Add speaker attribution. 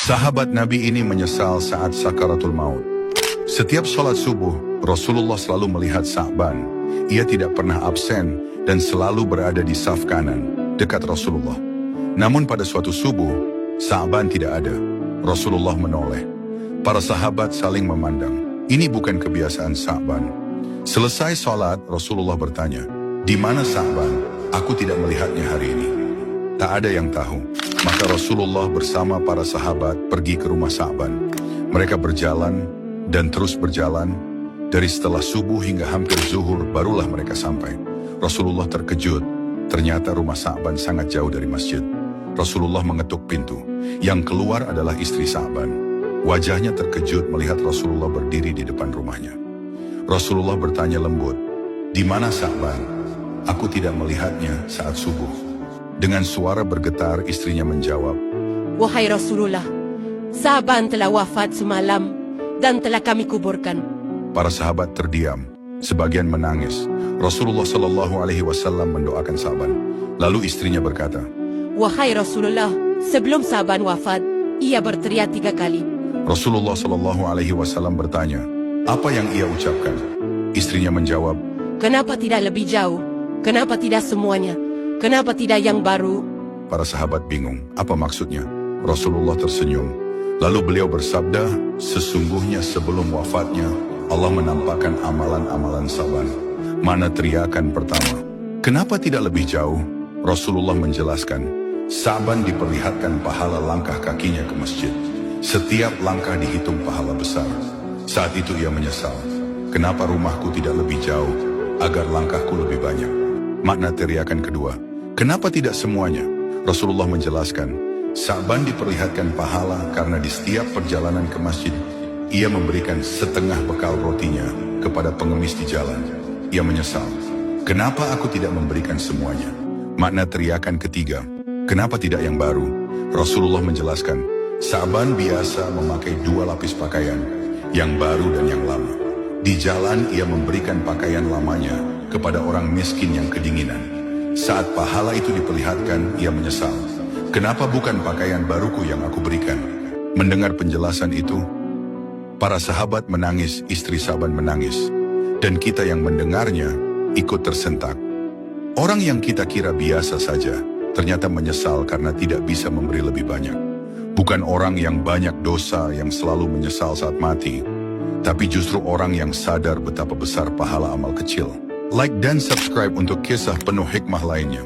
Speaker 1: Sahabat Nabi ini menyesal saat sakaratul maut. Setiap sholat subuh, Rasulullah selalu melihat Sa'ban. Ia tidak pernah absen dan selalu berada di saf kanan, dekat Rasulullah. Namun pada suatu subuh, Sa'ban tidak ada. Rasulullah menoleh. Para sahabat saling memandang. Ini bukan kebiasaan Sa'ban. Selesai sholat, Rasulullah bertanya, "Di mana Sa'ban? Aku tidak melihatnya hari ini." Tak ada yang tahu. Maka Rasulullah bersama para sahabat pergi ke rumah Sa'ban. Mereka berjalan dan terus berjalan. Dari setelah subuh hingga hampir zuhur barulah mereka sampai. Rasulullah terkejut. Ternyata rumah Sa'ban sangat jauh dari masjid. Rasulullah mengetuk pintu. Yang keluar adalah istri Sa'ban. Wajahnya terkejut melihat Rasulullah berdiri di depan rumahnya. Rasulullah bertanya lembut, "Di mana Sa'ban? Aku tidak melihatnya saat subuh." Dengan suara bergetar istrinya menjawab,
Speaker 2: "Wahai Rasulullah, Sa'ban telah wafat semalam dan telah kami kuburkan."
Speaker 1: Para sahabat terdiam, sebagian menangis. Rasulullah Shallallahu Alaihi Wasallam mendoakan Sa'ban. Lalu istrinya berkata,
Speaker 2: "Wahai Rasulullah, sebelum Sa'ban wafat, ia berteriak 3 kali."
Speaker 1: Rasulullah Shallallahu Alaihi Wasallam bertanya, "Apa yang ia ucapkan?" Istrinya menjawab,
Speaker 2: "Kenapa tidak lebih jauh? Kenapa tidak semuanya? Kenapa tidak yang baru?"
Speaker 1: Para sahabat bingung, apa maksudnya? Rasulullah tersenyum. Lalu beliau bersabda, "Sesungguhnya sebelum wafatnya, Allah menampakkan amalan-amalan Sa'ban. Mana teriakan pertama? Kenapa tidak lebih jauh?" Rasulullah menjelaskan, Sa'ban diperlihatkan pahala langkah kakinya ke masjid. Setiap langkah dihitung pahala besar. Saat itu ia menyesal. Kenapa rumahku tidak lebih jauh, agar langkahku lebih banyak? Makna teriakan kedua, kenapa tidak semuanya? Rasulullah menjelaskan, Sa'ban diperlihatkan pahala karena di setiap perjalanan ke masjid, ia memberikan setengah bekal rotinya kepada pengemis di jalan. Ia menyesal, kenapa aku tidak memberikan semuanya? Makna teriakan ketiga, kenapa tidak yang baru? Rasulullah menjelaskan, Sa'ban biasa memakai 2 lapis pakaian, yang baru dan yang lama. Di jalan ia memberikan pakaian lamanya kepada orang miskin yang kedinginan. Saat pahala itu diperlihatkan, ia menyesal. Kenapa bukan pakaian baruku yang aku berikan? Mendengar penjelasan itu, para sahabat menangis, istri Sa'ban menangis. Dan kita yang mendengarnya ikut tersentak. Orang yang kita kira biasa saja, ternyata menyesal karena tidak bisa memberi lebih banyak. Bukan orang yang banyak dosa yang selalu menyesal saat mati, tapi justru orang yang sadar betapa besar pahala amal kecil. Like dan subscribe untuk kisah penuh hikmah lainnya.